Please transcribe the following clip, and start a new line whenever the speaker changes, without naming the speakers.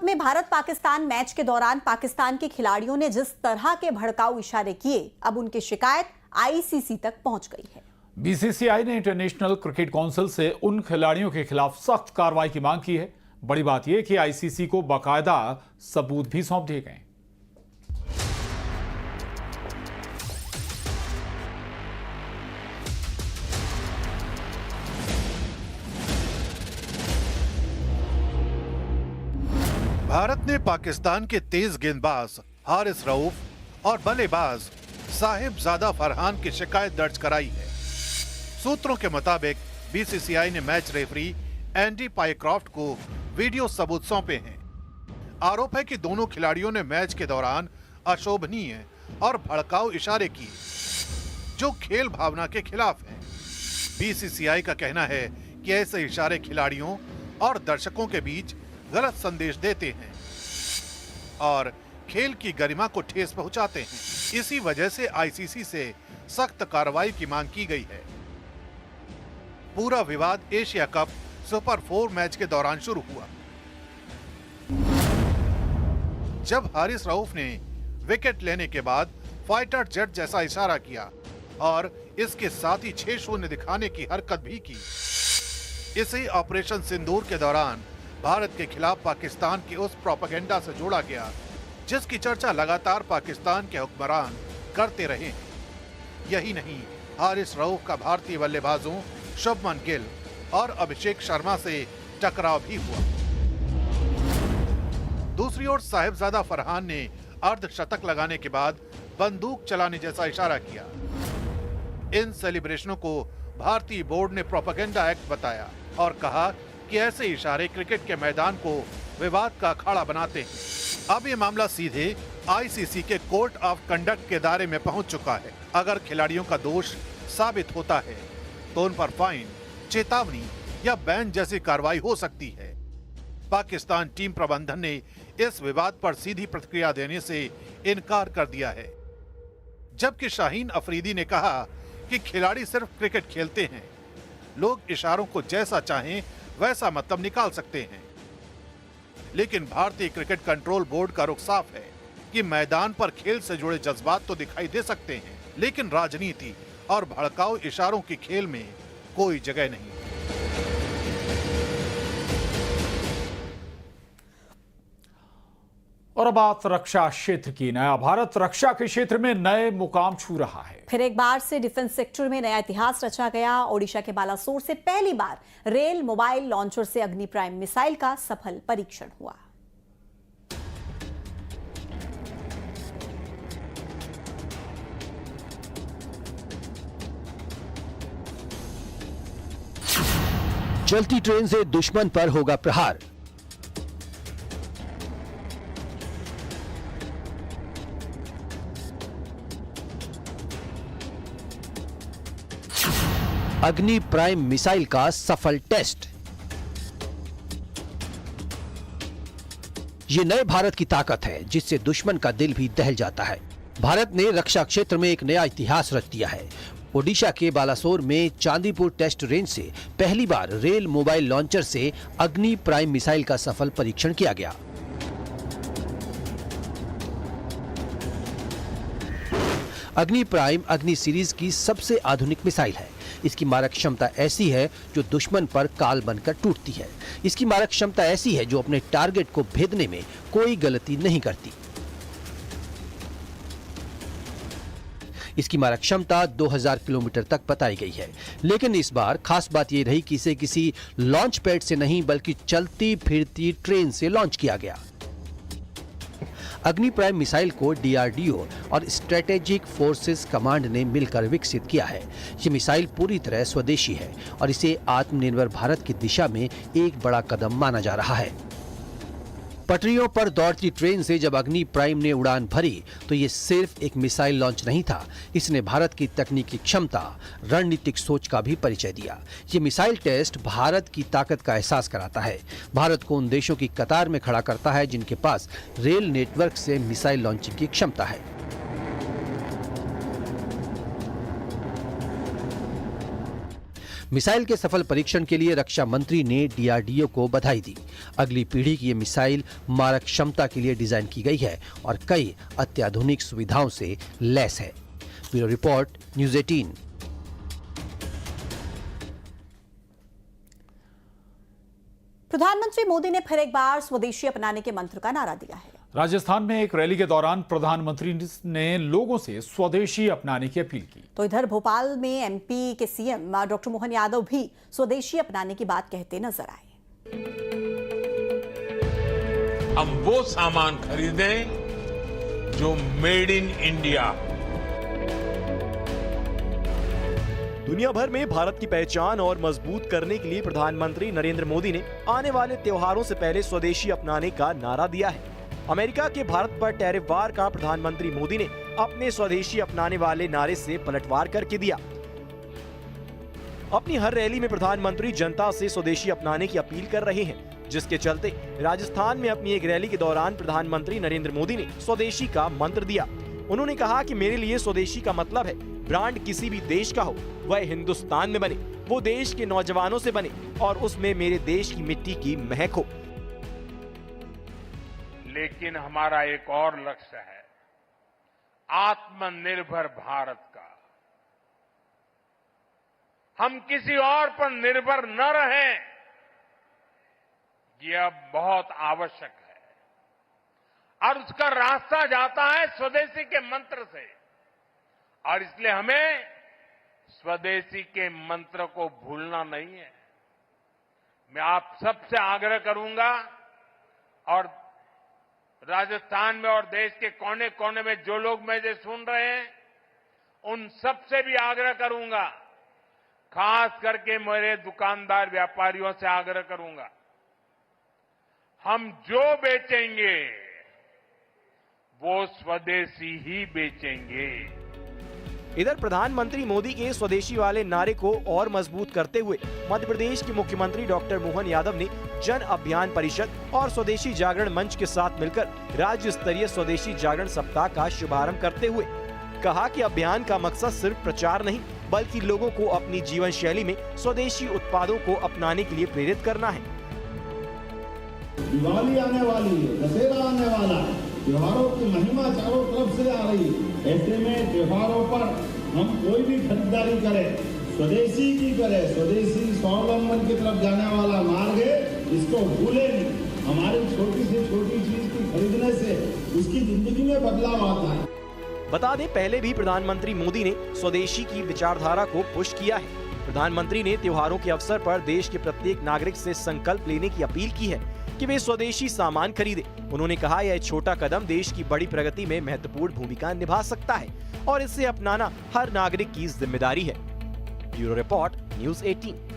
में भारत पाकिस्तान मैच के दौरान पाकिस्तान के खिलाड़ियों ने जिस तरह के भड़काऊ इशारे किए, अब उनकी शिकायत आईसीसी तक पहुंच गई है।
बीसीसीआई ने इंटरनेशनल क्रिकेट काउंसिल से उन खिलाड़ियों के खिलाफ सख्त कार्रवाई की मांग की है। बड़ी बात यह कि आईसीसी को बाकायदा सबूत भी सौंप दिए गए।
भारत ने पाकिस्तान के तेज गेंदबाज हारिस रऊफ और बल्लेबाज साहिबजादा फरहान की शिकायत दर्ज कराई है। सूत्रों के मुताबिक बीसीसीआई ने मैच रेफरी एंडी पायक्रॉफ्ट को वीडियो सबूत सौंपे हैं। आरोप है कि दोनों खिलाड़ियों ने मैच के दौरान अशोभनीय और भड़काऊ इशारे किए, जो खेल भावना के खिलाफ हैं। बीसीसीआई का कहना है कि ऐसे इशारे खिलाड़ियों और दर्शकों के बीच गलत संदेश देते हैं और खेल की गरिमा को ठेस पहुंचाते हैं। इसी वजह से आईसीसी से सख्त कार्रवाई की मांग की गई है। पूरा विवाद एशिया कप सुपर 4 मैच के दौरान शुरू हुआ, जब हारिस रऊफ ने विकेट लेने के बाद फाइटर जेट जैसा इशारा किया और इसके साथ ही 6-0 दिखाने की हरकत भी की। इसे ऑपरेशन सिंदूर के दौरान भारत के खिलाफ पाकिस्तान के उस प्रोपेगेंडा से जोड़ा गया, जिसकी चर्चा लगातार पाकिस्तान के हुक्मरान करते रहे हैं। यही नहीं, हारिस रऊफ का भारतीय बल्लेबाजों शुभमन गिल और अभिषेक शर्मा से टकराव भी हुआ। दूसरी ओर साहिबजादा फरहान ने अर्धशतक लगाने के बाद बंदूक चलाने जैसा इशारा किया। इन सेलिब्रेशनों को भारतीय बोर्ड ने प्रोपेगेंडा एक्ट बताया और कहा कि ऐसे इशारे क्रिकेट के मैदान को विवाद का अखाड़ा बनाते हैं। अब ये मामला सीधे आईसीसी के कोर्ट ऑफ कंडक्ट के दायरे में पहुंच चुका है। अगर खिलाड़ियों का दोष साबित होता है तो उन पर फाइन, चेतावनी या बैन जैसी कार्रवाई हो सकती है। पाकिस्तान टीम प्रबंधन ने इस विवाद पर सीधी प्रतिक्रिया देने से इनकार कर दिया है, जबकि शाहीन अफरीदी ने कहा कि खिलाड़ी सिर्फ क्रिकेट खेलते हैं, लोग इशारों को जैसा चाहें वैसा मतलब निकाल सकते हैं। लेकिन भारतीय क्रिकेट कंट्रोल बोर्ड का रुख साफ है कि मैदान पर खेल से जुड़े जज्बात तो दिखाई दे सकते हैं, लेकिन राजनीति और भड़काऊ इशारों की खेल में कोई जगह नहीं।
और अब बात रक्षा क्षेत्र की। नया भारत रक्षा के क्षेत्र में नए मुकाम छू रहा है।
फिर एक बार से डिफेंस सेक्टर में नया इतिहास रचा गया। ओडिशा के बालासोर से पहली बार रेल मोबाइल लॉन्चर से अग्नि प्राइम मिसाइल का सफल परीक्षण हुआ।
चलती ट्रेन से दुश्मन पर होगा प्रहार। अग्नि प्राइम मिसाइल का सफल टेस्ट। ये नए भारत की ताकत है, जिससे दुश्मन का दिल भी दहल जाता है। भारत ने रक्षा क्षेत्र में एक नया इतिहास रच दिया है। ओडिशा के बालासोर में चांदीपुर टेस्ट रेंज से पहली बार रेल मोबाइल लॉन्चर से अग्नि प्राइम मिसाइल का सफल परीक्षण किया गया। अग्नि प्राइम अग्नि सीरीज की सबसे आधुनिक मिसाइल है। इसकी मारक क्षमता ऐसी है जो दुश्मन पर काल बनकर टूटती है। इसकी मारक क्षमता ऐसी है जो अपने टारगेट को भेदने में कोई गलती नहीं करती। इसकी मारक क्षमता 2000 किलोमीटर तक बताई गई है। लेकिन इस बार खास बात यह रही कि इसे किसी लॉन्च पैड से नहीं बल्कि चलती फिरती ट्रेन से लॉन्च किया गया। अग्नि प्राइम मिसाइल को डीआरडीओ और स्ट्रेटेजिक फोर्सेस कमांड ने मिलकर विकसित किया है। ये मिसाइल पूरी तरह स्वदेशी है और इसे आत्मनिर्भर भारत की दिशा में एक बड़ा कदम माना जा रहा है। पटरियों पर दौड़ती ट्रेन से जब अग्नि प्राइम ने उड़ान भरी तो ये सिर्फ एक मिसाइल लॉन्च नहीं था, इसने भारत की तकनीकी क्षमता, रणनीतिक सोच का भी परिचय दिया। ये मिसाइल टेस्ट भारत की ताकत का एहसास कराता है, भारत को उन देशों की कतार में खड़ा करता है जिनके पास रेल नेटवर्क से मिसाइल लॉन्चिंग की क्षमता है। मिसाइल के सफल परीक्षण के लिए रक्षा मंत्री ने डीआरडीओ को बधाई दी। अगली पीढ़ी की ये मिसाइल मारक क्षमता के लिए डिजाइन की गई है और कई अत्याधुनिक सुविधाओं से लैस है। Bureau report, news 18।
प्रधानमंत्री मोदी ने फिर एक बार स्वदेशी अपनाने के मंत्र का नारा दिया है।
राजस्थान में एक रैली के दौरान प्रधानमंत्री ने लोगों से स्वदेशी अपनाने की अपील की।
तो इधर भोपाल में एमपी के सीएम डॉक्टर मोहन यादव भी स्वदेशी अपनाने की बात कहते नजर आए।
अब वो सामान खरीदें जो मेड इन इंडिया।
दुनिया भर में भारत की पहचान और मजबूत करने के लिए प्रधानमंत्री नरेंद्र मोदी ने आने वाले त्योहारों से पहले स्वदेशी अपनाने का नारा दिया है। अमेरिका के भारत पर टैरिफ वार का प्रधानमंत्री मोदी ने अपने स्वदेशी अपनाने वाले नारे से पलटवार करके दिया। अपनी हर रैली में प्रधानमंत्री जनता से स्वदेशी अपनाने की अपील कर रहे हैं, जिसके चलते राजस्थान में अपनी एक रैली के दौरान प्रधानमंत्री नरेंद्र मोदी ने स्वदेशी का मंत्र दिया। उन्होंने कहा कि मेरे लिए स्वदेशी का मतलब है ब्रांड किसी भी देश का हो, वह हिंदुस्तान में बने, वो देश के नौजवानों से बने और उसमें मेरे देश की मिट्टी की महक हो।
लेकिन हमारा एक और लक्ष्य है, आत्मनिर्भर भारत का। हम किसी और पर निर्भर न रहें, यह अब बहुत आवश्यक है और उसका रास्ता जाता है स्वदेशी के मंत्र से। और इसलिए हमें स्वदेशी के मंत्र को भूलना नहीं है। मैं आप सबसे आग्रह करूंगा और राजस्थान में और देश के कोने कोने में जो लोग मुझे सुन रहे हैं, उन सबसे भी आग्रह करूंगा, खास करके मेरे दुकानदार व्यापारियों से आग्रह करूंगा, हम जो बेचेंगे वो स्वदेशी ही बेचेंगे।
इधर प्रधानमंत्री मोदी के स्वदेशी वाले नारे को और मजबूत करते हुए मध्य प्रदेश के मुख्यमंत्री डॉक्टर मोहन यादव ने जन अभियान परिषद और स्वदेशी जागरण मंच के साथ मिलकर राज्य स्तरीय स्वदेशी जागरण सप्ताह का शुभारंभ करते हुए कहा कि अभियान का मकसद सिर्फ प्रचार नहीं, बल्कि लोगों को अपनी जीवन शैली में स्वदेशी उत्पादों को अपनाने के लिए प्रेरित करना है।
दिवाली आने वाली है, दशहरा आने वाला है, त्योहारों की महिमा चारों तरफ से आ रही है। ऐसे में त्योहारों पर हम कोई भी खरीदारी करें, स्वदेशी की करें। स्वदेशी स्वावलंबन की तरफ जाने वाला मार्ग है, इसको भूले नहीं। हमारी छोटी से छोटी चीज की खरीदने से उसकी जिंदगी में बदलाव आता है।
बता दें, पहले भी प्रधानमंत्री मोदी ने स्वदेशी की विचारधारा को पुश किया है। प्रधानमंत्री ने त्योहारों के अवसर पर देश के प्रत्येक नागरिक से संकल्प लेने की अपील की है कि वे स्वदेशी सामान खरीदें। उन्होंने कहा, यह छोटा कदम देश की बड़ी प्रगति में महत्वपूर्ण भूमिका निभा सकता है और इसे अपनाना हर नागरिक की जिम्मेदारी है। Bureau report, news 18।